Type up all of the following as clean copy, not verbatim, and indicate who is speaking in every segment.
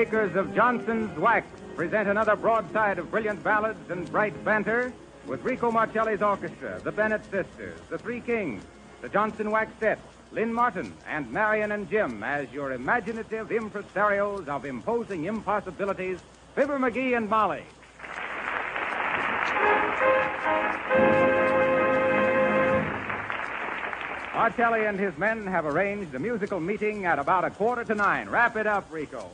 Speaker 1: makers of Johnson's Wax present another broadside of brilliant ballads and bright banter with Rico Marcelli's orchestra, the Bennett Sisters, the Three Kings, the Johnson Waxettes, Lynn Martin, and Marian and Jim as your imaginative impresarios of imposing impossibilities, Fibber McGee and Molly. Marcelli and his men have arranged a musical meeting at about 8:45. Wrap it up, Rico.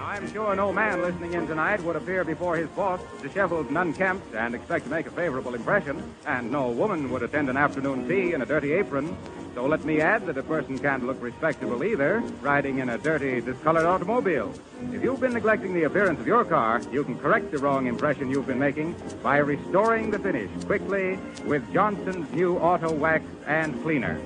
Speaker 1: I'm sure no man listening in tonight would appear before his boss disheveled and unkempt and expect to make a favorable impression, and no woman would attend an afternoon tea in a dirty apron. So let me add that a person can't look respectable either, riding in a dirty, discolored automobile. If you've been neglecting the appearance of your car, you can correct the wrong impression you've been making by restoring the finish quickly with Johnson's new Auto Wax and Cleaner.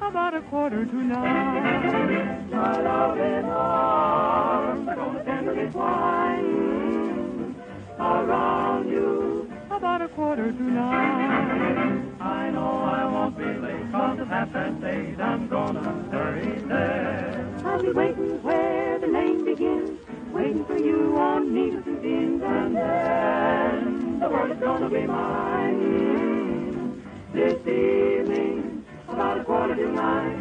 Speaker 2: About 8:45. My loving arms are gonna tenderly twine around you. About 8:45. I know I won't be late, 'cause at 8:30 I'm gonna hurry there. I'll be waiting where the lane begins, waiting for you on needles and pins, and then the world is gonna be mine this evening. About 8:45.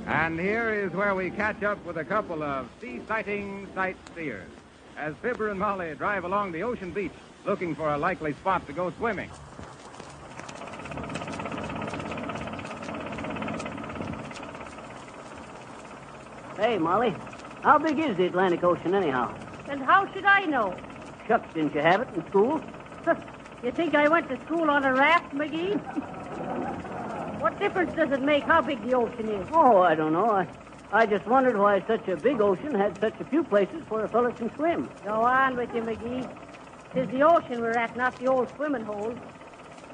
Speaker 1: And here is where we catch up with a couple of sea-sighting sightseers as Fibber and Molly drive along the ocean beach looking for a likely spot to go swimming.
Speaker 3: Hey, Molly, how big is the Atlantic Ocean anyhow?
Speaker 4: And how should I know?
Speaker 3: Shucks, didn't you have it in school?
Speaker 4: You think I went to school on a raft, McGee? What difference does it make how big the ocean is?
Speaker 3: Oh, I don't know. I just wondered why such a big ocean had such a few places where a fella can swim.
Speaker 4: Go on with you, McGee. 'Tis the ocean we're at, not the old swimming hole.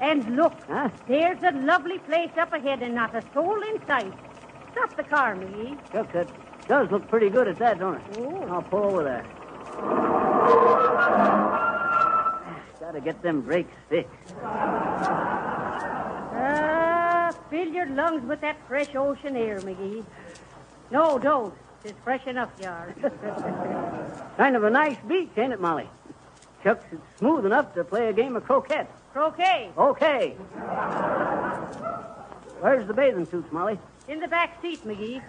Speaker 4: And look,
Speaker 3: Huh?
Speaker 4: there's a lovely place up ahead and not a soul in sight. Stop the car, McGee.
Speaker 3: Shucks, that does look pretty good at that, don't it?
Speaker 4: Oh.
Speaker 3: I'll pull over there. Gotta get them brakes fixed.
Speaker 4: Fill your lungs with that fresh ocean air, McGee. No, don't. It's fresh enough, you are.
Speaker 3: Kind of a nice beach, ain't it, Molly? Shucks, it's smooth enough to play a game of croquet.
Speaker 4: Croquet.
Speaker 3: Okay. Where's the bathing suits, Molly?
Speaker 4: In the back seat, McGee.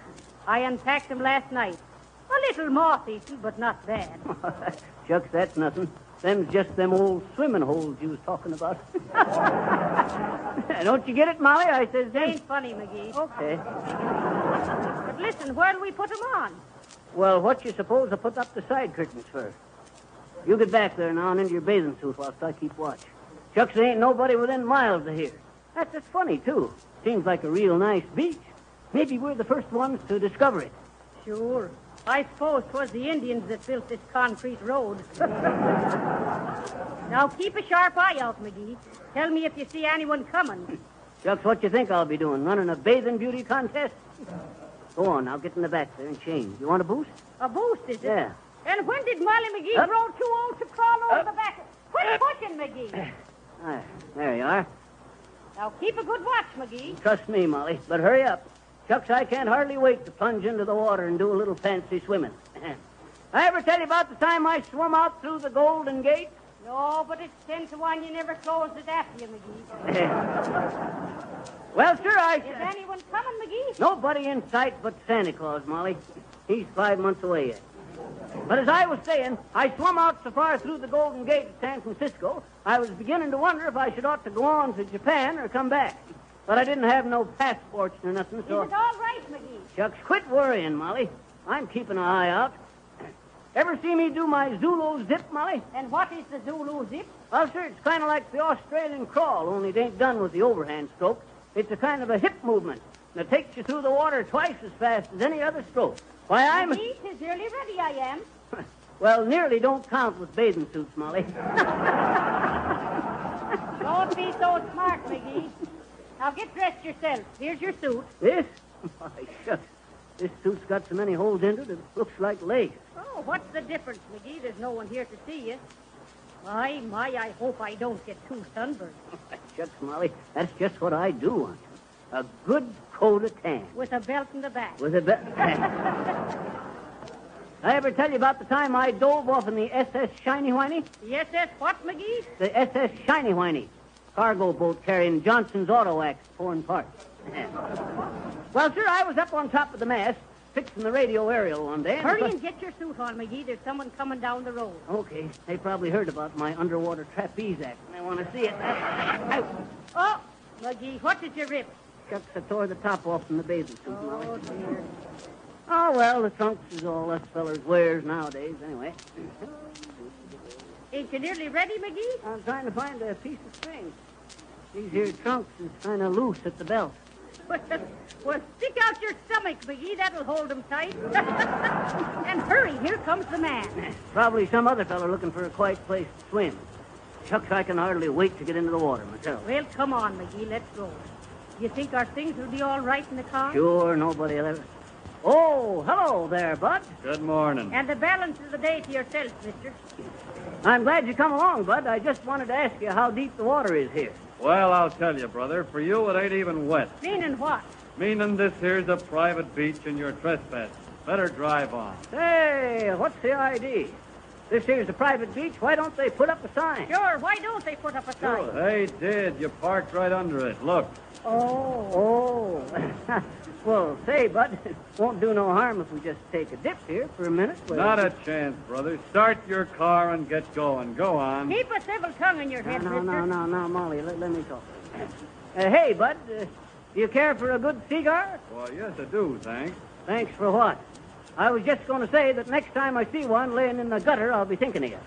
Speaker 4: I unpacked them last night. A little moth-eaten, but not bad.
Speaker 3: Shucks, that's nothing. Them's just them old swimming holes you was talking about. Don't you get it, Molly? I says
Speaker 4: They
Speaker 3: them.
Speaker 4: ain't funny, McGee.
Speaker 3: Okay.
Speaker 4: But listen, where'll we put them on?
Speaker 3: Well, what you suppose I put up the side curtains for? You get back there now and into your bathing suit whilst I keep watch. Shucks, there ain't nobody within miles of here. That's just funny, too. Seems like a real nice beach. Maybe we're the first ones to discover it.
Speaker 4: Sure. I suppose 'twas the Indians that built this concrete road. Now, keep a sharp eye out, McGee. Tell me if you see anyone coming.
Speaker 3: Shucks, what you think I'll be doing? Running a bathing beauty contest? Go on, now get in the back there and change. You want a boost?
Speaker 4: A boost, is it?
Speaker 3: Yeah.
Speaker 4: And when did Molly McGee
Speaker 3: Up.
Speaker 4: grow too old to crawl over the back? Quit pushing, McGee.
Speaker 3: There you are.
Speaker 4: Now, keep a good watch, McGee.
Speaker 3: Trust me, Molly, but hurry up. Shucks, I can't hardly wait to plunge into the water and do a little fancy swimming. I ever tell you about the time I swum out through the Golden Gate?
Speaker 4: No, but it's 10 to 1 you never closed it after you, McGee.
Speaker 3: Well, sir,
Speaker 4: Is anyone coming, McGee?
Speaker 3: Nobody in sight but Santa Claus, Molly. He's 5 months away yet. But as I was saying, I swum out so far through the Golden Gate at San Francisco, I was beginning to wonder if I should ought to go on to Japan or come back. But I didn't have no passports or nothing, so...
Speaker 4: Is it all right, McGee?
Speaker 3: Shucks, quit worrying, Molly. I'm keeping an eye out. Ever see me do my Zulu zip, Molly?
Speaker 4: And what is the Zulu zip?
Speaker 3: Well, sir, it's kind of like the Australian crawl, only it ain't done with the overhand stroke. It's a kind of a hip movement that takes you through the water twice as fast as any other stroke. Why, I'm...
Speaker 4: McGee, 'tis nearly ready, I am.
Speaker 3: Well, nearly don't count with bathing suits, Molly.
Speaker 4: Don't be so smart, McGee. Now get dressed yourself. Here's your suit.
Speaker 3: This? Why, shucks. This suit's got so many holes in it, it looks like lace.
Speaker 4: Oh, what's the difference, McGee? There's no one here to see you. My, I hope I don't get too sunburned.
Speaker 3: Shucks, Molly, that's just what I do want. A good coat of tan.
Speaker 4: With a belt in the back.
Speaker 3: With a belt. I ever tell you about the time I dove off in the SS Shiny Whiny?
Speaker 4: The SS what, McGee?
Speaker 3: The SS Shiny Whiny. Cargo boat carrying Johnson's Auto Wax foreign parts. Well, sir, I was up on top of the mast, fixing the radio aerial one day.
Speaker 4: Hurry and get your suit on, McGee. There's someone coming down the road.
Speaker 3: Okay. They probably heard about my underwater trapeze act, and they want to see it. Out.
Speaker 4: Oh, McGee, what did you rip?
Speaker 3: Shucks, I tore the top off from the bathing suit, Molly.
Speaker 4: Oh, dear.
Speaker 3: Oh, well, the trunks is all us fellers wears nowadays, anyway.
Speaker 4: Ain't you nearly ready, McGee?
Speaker 3: I'm trying to find a piece of string. These here trunks is kind of loose at the belt.
Speaker 4: Well, stick out your stomach, McGee. That'll hold him tight. And hurry, here comes the man.
Speaker 3: Probably some other feller looking for a quiet place to swim. Shucks, I can hardly wait to get into the water myself.
Speaker 4: Well, come on, McGee. Let's go. You think our things will be all right in the car?
Speaker 3: Sure, nobody will ever... Oh, hello there, Bud.
Speaker 1: Good morning.
Speaker 4: And the balance of the day to yourself, mister.
Speaker 3: I'm glad you come along, Bud. I just wanted to ask you how deep the water is here.
Speaker 5: Well, I'll tell you, brother. For you, it ain't even wet.
Speaker 4: Meaning what?
Speaker 5: Meaning this here's a private beach and you're trespassing. Better drive on.
Speaker 3: Say, what's the idea? This here's a private beach. Why don't they put up a sign?
Speaker 4: Sure, why don't they put up a sign?
Speaker 5: They did. You parked right under it. Look.
Speaker 3: Oh. Well, say, Bud, it won't do no harm if we just take a dip here for a minute.
Speaker 5: Not a chance, brother. Start your car and get going. Go on.
Speaker 4: Keep a civil tongue in your head,
Speaker 3: No,
Speaker 4: mister.
Speaker 3: Molly, let me talk. Hey, Bud, do you care for a good cigar?
Speaker 5: Well, yes, I do, thanks.
Speaker 3: Thanks for what? I was just going to say that next time I see one laying in the gutter, I'll be thinking of you.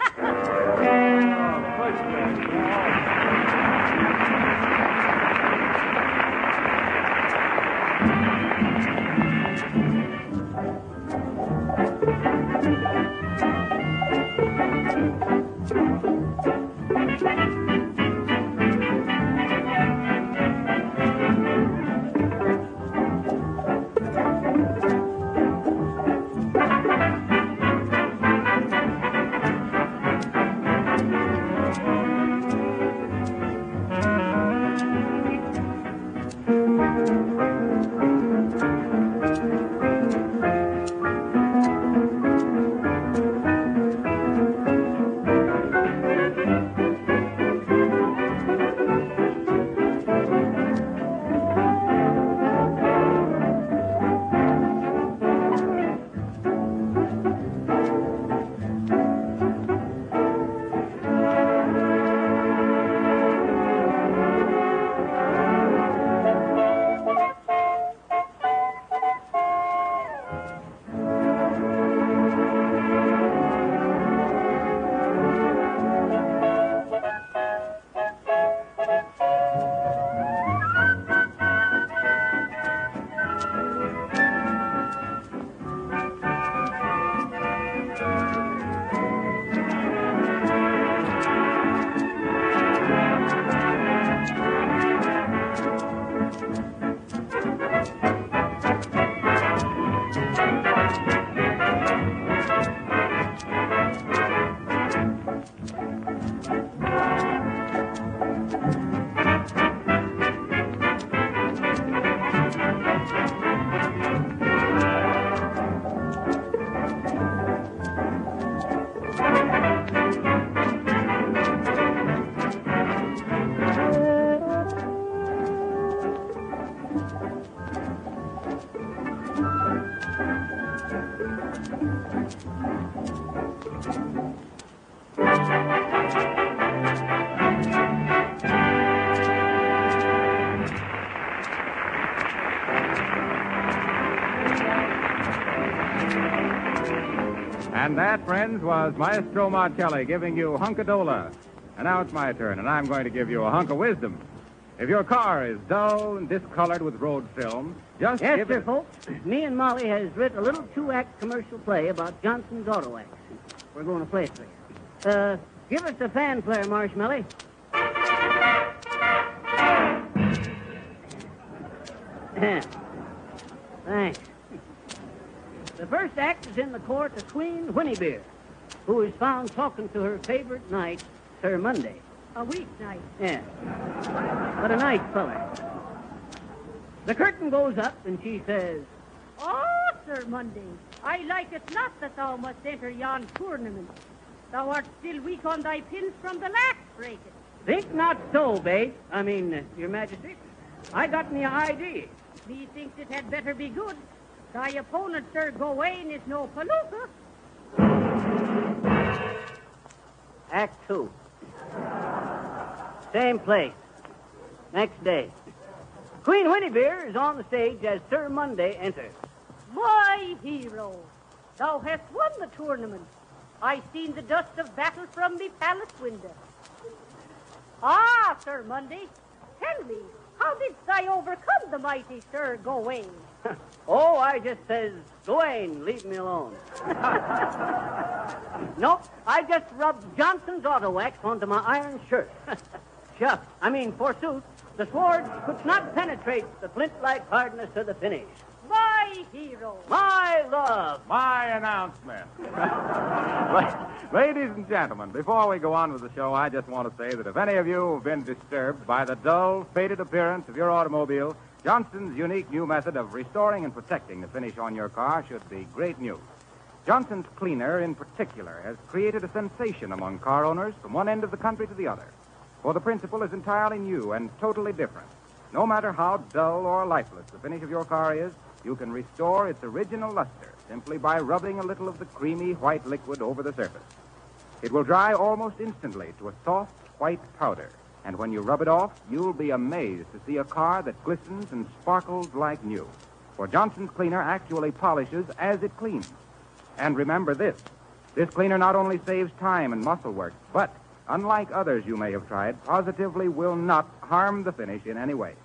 Speaker 1: And that, friends, was Maestro Marcelli giving you Hunkadola. And now it's my turn, and I'm going to give you a hunk of wisdom. If your car is dull and discolored with road film, just
Speaker 3: Yes,
Speaker 1: give
Speaker 3: sir,
Speaker 1: it...
Speaker 3: folks. Me and Molly has written a little 2-act commercial play about Johnson's Auto Wax. We're going to play it for you. Give us the fanfare, Marshmallow. Thanks. The first act is in the court of Queen Whinnybeer, who is found talking to her favorite knight, Sir Monday.
Speaker 4: A weeknight.
Speaker 3: Yeah. But a nice feller. The curtain goes up, and she says,
Speaker 4: Oh, Sir Monday, I like it not that thou must enter yon tournament. Thou art still weak on thy pins from the last break.
Speaker 3: Think not so, babe. Your Majesty. I got me idea.
Speaker 4: Methinks it had better be good. Thy opponent, Sir Gawain, is no palooka.
Speaker 3: Act 2. Same place. Next day. Queen Whinnybeer is on the stage as Sir Monday enters.
Speaker 4: My hero, thou hast won the tournament. I seen the dust of battle from the palace window. Ah, Sir Monday, tell me, how didst thou overcome the mighty Sir Gawain?
Speaker 3: Oh, I just says, Gawain, leave me alone. Nope, I just rubbed Johnson's Auto Wax onto my iron shirt. Shucks, forsooth, the sword could not penetrate the flint-like hardness of the finish.
Speaker 4: My hero.
Speaker 3: My love.
Speaker 1: My announcement. Ladies and gentlemen, before we go on with the show, I just want to say that if any of you have been disturbed by the dull, faded appearance of your automobile, Johnson's unique new method of restoring and protecting the finish on your car should be great news. Johnson's Cleaner, in particular, has created a sensation among car owners from one end of the country to the other. For the principle is entirely new and totally different. No matter how dull or lifeless the finish of your car is, you can restore its original luster simply by rubbing a little of the creamy white liquid over the surface. It will dry almost instantly to a soft white powder, and when you rub it off, you'll be amazed to see a car that glistens and sparkles like new. For Johnson's Cleaner actually polishes as it cleans. And remember this cleaner not only saves time and muscle work, but, unlike others you may have tried, positively will not harm the finish in any way.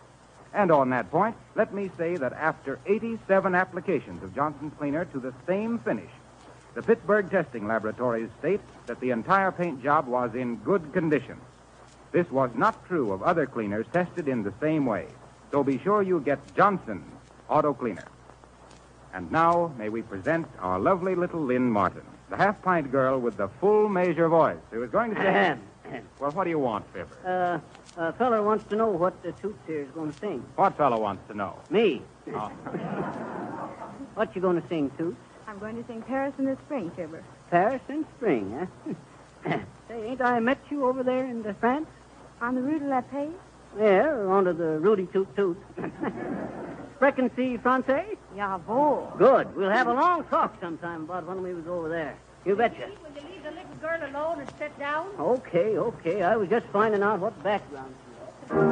Speaker 1: And on that point, let me say that after 87 applications of Johnson's Cleaner to the same finish, the Pittsburgh testing laboratories state that the entire paint job was in good condition. This was not true of other cleaners tested in the same way. So be sure you get Johnson's Auto Cleaner. And now, may we present our lovely little Lynn Martin, the half-pint girl with the full measure voice, who is going to say... Well, what do you want, Fibber?
Speaker 3: A feller wants to know what the Toots here is going to sing.
Speaker 1: What fellow wants to know?
Speaker 3: Me.
Speaker 1: Oh.
Speaker 3: What you going to sing, Toots?
Speaker 6: I'm going to sing Paris in the Spring, Fibber.
Speaker 3: Paris in spring, huh? Say, ain't I met you over there in the France?
Speaker 6: On the Rue de la Paix?
Speaker 3: Yeah, onto the Rudy Toot Toot. Sprechen Sie Francais?
Speaker 6: Jawohl.
Speaker 3: Good. We'll have a long talk sometime about when we was over there. You betcha.
Speaker 4: Will you leave the little girl alone and sit down?
Speaker 3: Okay. I was just finding out what background she had.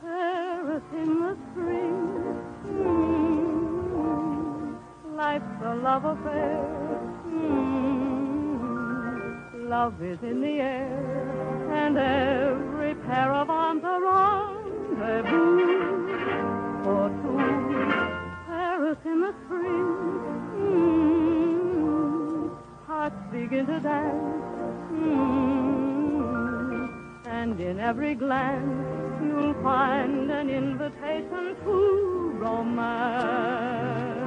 Speaker 2: Paris in the spring, life's a love affair. Love is in the air, and every pair of arms are rendezvous for two. Paris in the spring, hearts begin to dance, and in every glance you'll find an invitation to romance.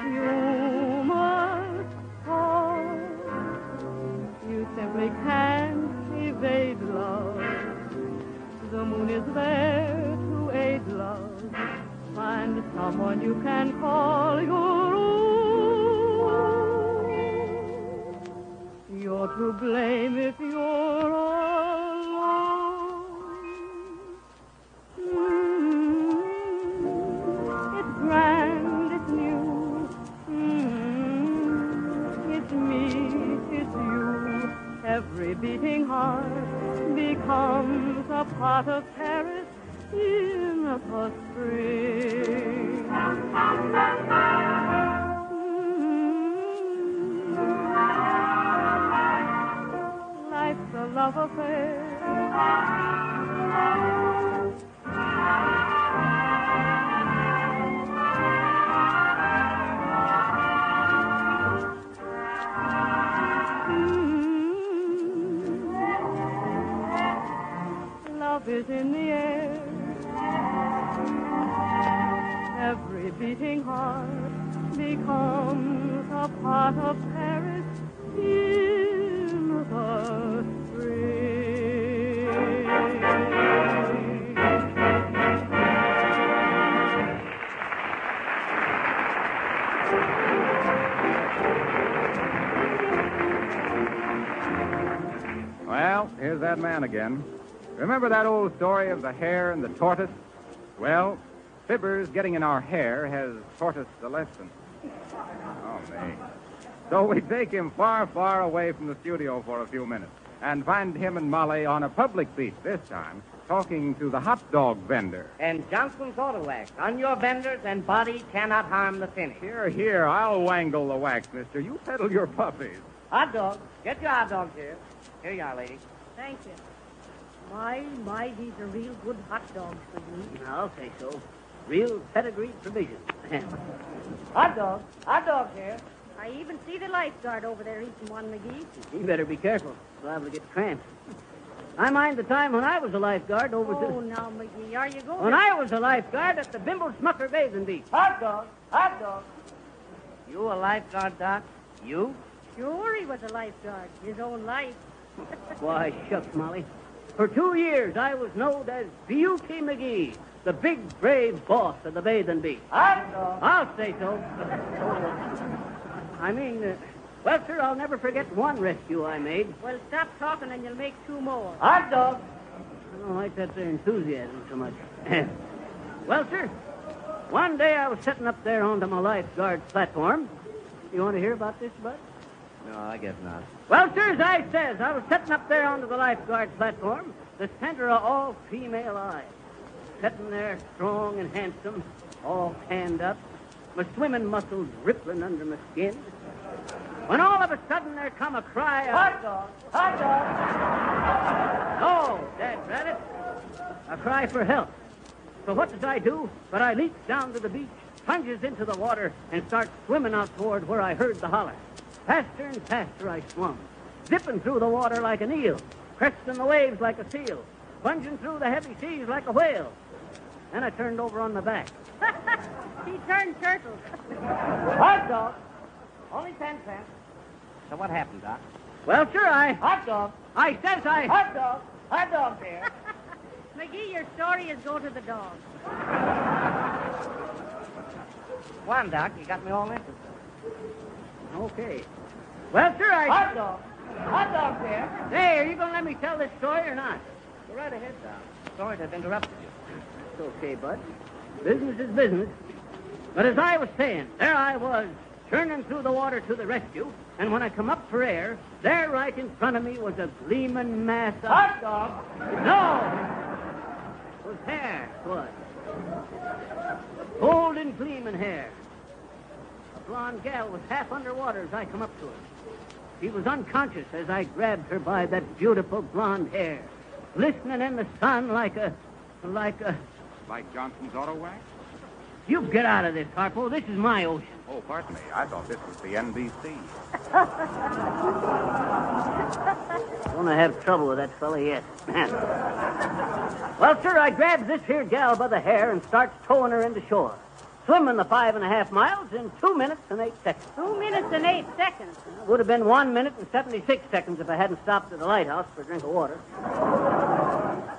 Speaker 2: You must call. You simply can't evade love. The moon is there to aid love. Find someone you can call your own. You're to blame if you're alone. It's grand, it's new. It's me becomes a pot of Paris in the spring. Life's a love affair. Love is in the air. Every beating heart becomes a pot of Paris in the spring.
Speaker 1: Well, here's that man again. Remember that old story of the hare and the tortoise? Well, Fibber's getting in our hair has taught us the lesson. Oh, me. So we take him far, far away from the studio for a few minutes and find him and Molly on a public beach this time, talking to the hot dog vendor.
Speaker 3: And Johnson's Auto Wax. On your vendors, and body cannot harm the finish.
Speaker 1: Here, I'll wangle the wax, mister. You peddle your puppies.
Speaker 3: Hot dog. Get your hot dogs here. Here you are, lady.
Speaker 4: Thank you. My, these are real good hot dogs for you.
Speaker 3: I'll say so. Real pedigreed provisions. Hot dog here.
Speaker 4: I even see the lifeguard over there eating one, McGee.
Speaker 3: You better be careful. Liable to get cramps. I mind the time when I was a lifeguard over
Speaker 4: Oh, now, McGee, are you going?
Speaker 3: When I was a lifeguard at the Bimble Smucker Bathing Beach. Hot dog. You a lifeguard, Doc? You?
Speaker 4: Sure, he was a lifeguard. His own life.
Speaker 3: Why, shucks, Molly. For 2 years, I was known as Beauty McGee, the big, brave boss of the bathing beach. Hot dog. I'll say so. Well, sir, I'll never forget one rescue I made.
Speaker 4: Well, stop talking and you'll make 2 more.
Speaker 3: Hot dog. I don't like that there enthusiasm so much. Well, sir, one day I was sitting up there onto my lifeguard platform. You want to hear about this, Bud?
Speaker 5: No, I guess not.
Speaker 3: Well, sir, as I says, I was sitting up there onto the lifeguard platform, the center of all female eyes. Sitting there strong and handsome, all tanned up, my swimming muscles rippling under my skin. When all of a sudden there come a cry of... Hot dog! Hot dog! No, dadrabbit. A cry for help. So what does I do? But I leaps down to the beach, plunges into the water, and starts swimming out toward where I heard the holler. Faster and faster I swum, zipping through the water like an eel, cresting the waves like a seal, plunging through the heavy seas like a whale. Then I turned over on my back.
Speaker 4: He turned turtle.
Speaker 3: Hot dog. Only 10 cents. So what happened, Doc? Well, sure, Hot dog. Hot dog. Hot dog there.
Speaker 4: McGee, your story is go to the dog.
Speaker 3: Go on, Doc. You got me all interested. Okay. Well, sure, Hot dog. Hot dog there. Hey, are you going to let me tell this story or not? Go right ahead, Doc. Sorry to have interrupted you. It's okay, Bud. Business is business. But as I was saying, there I was, churning through the water to the rescue, and when I come up for air, there right in front of me was a gleaming mass of... Hot dog! No! It was hair, it was. Golden gleaming hair. A blonde gal was half underwater as I come up to her. She was unconscious as I grabbed her by that beautiful blonde hair, glistening in the sun like
Speaker 1: Like Johnson's Auto Wax?
Speaker 3: You get out of this, Harpo. This is my ocean.
Speaker 1: Oh, pardon me. I thought this was the NBC.
Speaker 3: Gonna have trouble with that fella yet. Well, sir, I grabs this here gal by the hair and starts towing her into shore. Swimming the 5.5 miles in 2 minutes and 8 seconds.
Speaker 4: 2 minutes and 8 seconds.
Speaker 3: It would have been 1 minute and 76 seconds if I hadn't stopped at the lighthouse for a drink of water.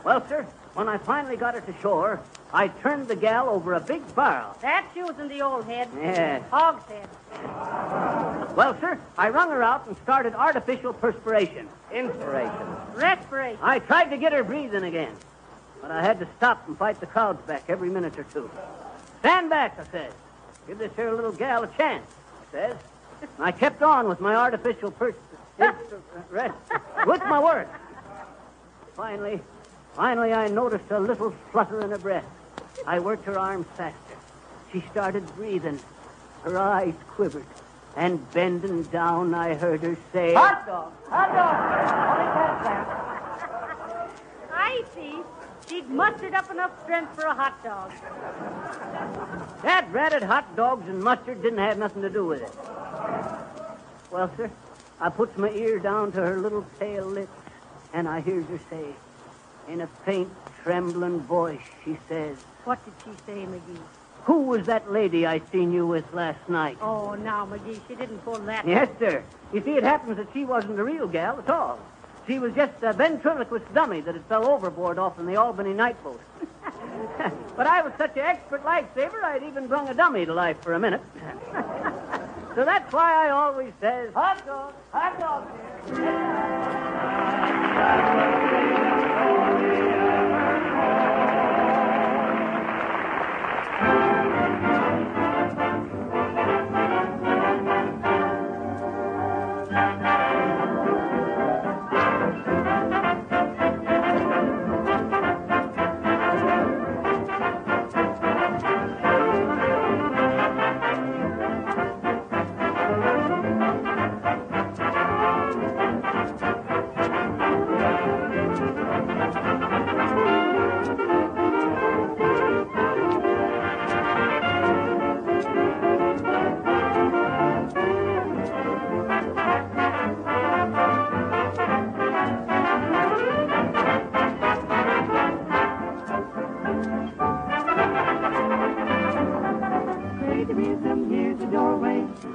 Speaker 3: Well, sir, when I finally got her to shore, I turned the gal over a big barrel.
Speaker 4: That's using the old head.
Speaker 3: Yeah.
Speaker 4: Hog's head.
Speaker 3: Well, sir, I wrung her out and started artificial perspiration. Inspiration.
Speaker 4: Respiration.
Speaker 3: I tried to get her breathing again, but I had to stop and fight the crowds back every minute or two. Stand back, I says. Give this here little gal a chance, I says. And I kept on with my artificial with my work. Finally, Finally, I noticed a little flutter in her breath. I worked her arms faster. She started breathing. Her eyes quivered. And bending down, I heard her say, "Hot dog! Hot dog!"
Speaker 4: I see. She'd mustered up enough strength for a hot dog.
Speaker 3: That ratted hot dogs and mustard didn't have nothing to do with it. Well, sir, I puts my ear down to her little pale lips, and I hears her say, in a faint, trembling voice, she says,
Speaker 4: What did she say, McGee?
Speaker 3: "Who was that lady I seen you with last night?"
Speaker 4: Oh, now, McGee, she didn't pull that.
Speaker 3: Yes, sir. You see, it happens that she wasn't the real gal at all. She was just a ventriloquist dummy that had fell overboard off in the Albany night boat. But I was such an expert lifesaver, I'd even brung a dummy to life for a minute. So that's why I always says, "Hot dog, hot dog."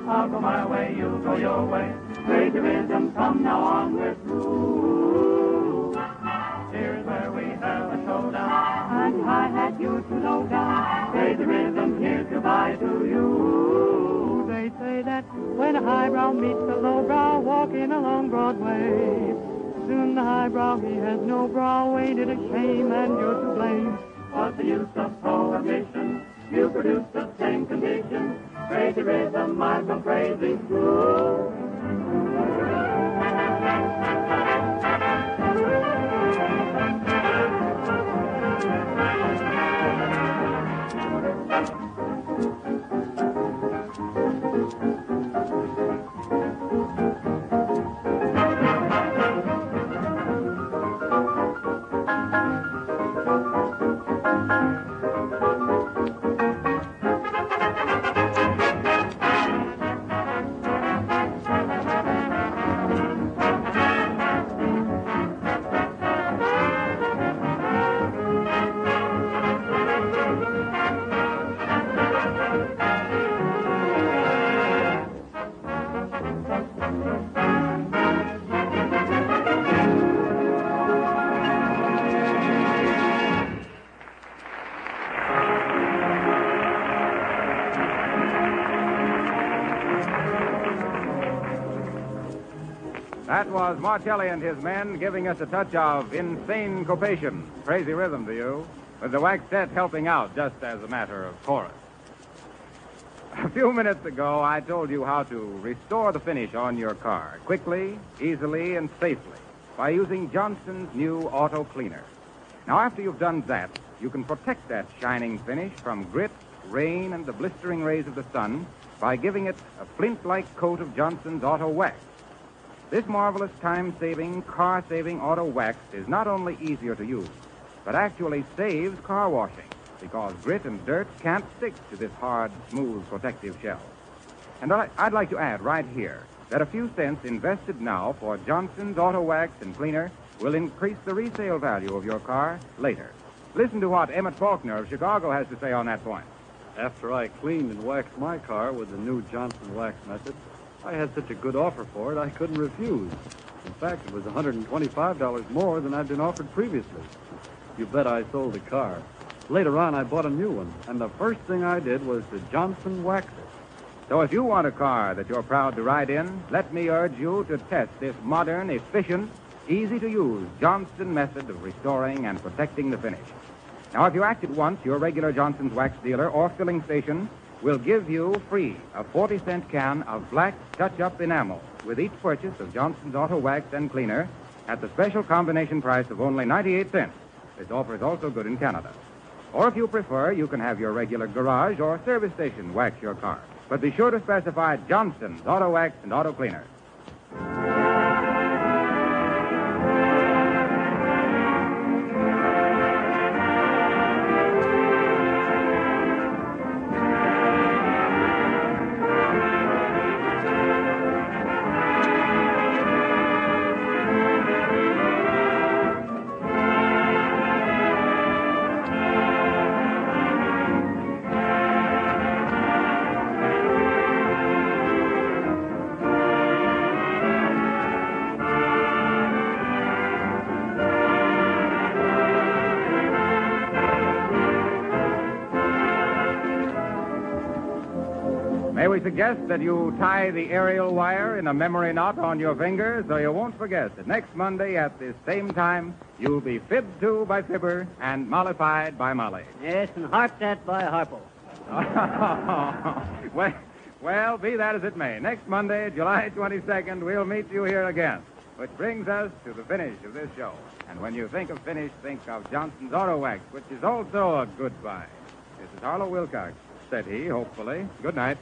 Speaker 2: I'll go my way, you'll go your way. Crazy rhythm, from now on we're through. Here's where we have a showdown. And hi-hat, you too low down. Crazy rhythm, here's goodbye to you. They say that when a highbrow meets a lowbrow walking along Broadway, soon the highbrow, he has no brow. Ain't it a shame, and you're to blame? What's the use of prohibition? You produce the same condition. Crazy rhythm, I've gone crazy too.
Speaker 1: That was Marcelli and his men giving us a touch of insane copation, crazy rhythm to you, with the waxette helping out just as a matter of chorus. A few minutes ago, I told you how to restore the finish on your car quickly, easily, and safely by using Johnson's new auto cleaner. Now, after you've done that, you can protect that shining finish from grit, rain, and the blistering rays of the sun by giving it a flint-like coat of Johnson's auto wax. This marvelous time-saving, car-saving auto wax is not only easier to use, but actually saves car washing, because grit and dirt can't stick to this hard, smooth, protective shell. And I'd like to add right here that a few cents invested now for Johnson's auto wax and cleaner will increase the resale value of your car later. Listen to what Emmett Faulkner of Chicago has to say on that point.
Speaker 5: After I cleaned and waxed my car with the new Johnson wax method, I had such a good offer for it, I couldn't refuse. In fact, it was $125 more than I'd been offered previously. You bet I sold the car. Later on, I bought a new one, and the first thing I did was to Johnson wax it.
Speaker 1: So if you want a car that you're proud to ride in, let me urge you to test this modern, efficient, easy-to-use Johnson method of restoring and protecting the finish. Now, if you act at once, your regular Johnson's wax dealer or filling station will give you free a 40-cent can of black touch-up enamel with each purchase of Johnson's auto wax and cleaner at the special combination price of only 98 cents. This offer is also good in Canada. Or if you prefer, you can have your regular garage or service station wax your car. But be sure to specify Johnson's Auto Wax and Auto Cleaner. May we suggest that you tie the aerial wire in a memory knot on your finger so you won't forget that next Monday at this same time, you'll be fibbed to by Fibber and mollified by Molly.
Speaker 3: Yes, and harped at by Harpo.
Speaker 1: well, be that as it may. Next Monday, July 22nd, we'll meet you here again. Which brings us to the finish of this show. And when you think of finish, think of Johnson's Auto Wax, which is also a goodbye. This is Harlow Wilcox, said he, hopefully. Good night.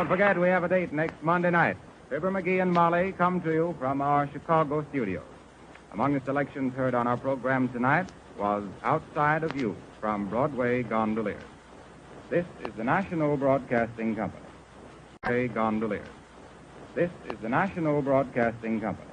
Speaker 1: Don't forget, we have a date next Monday night. Fibber McGee and Molly come to you from our Chicago studios. Among the selections heard on our program tonight was Outside of You from Broadway Gondoliers. This is the National Broadcasting Company. Broadway Gondoliers. This is the National Broadcasting Company.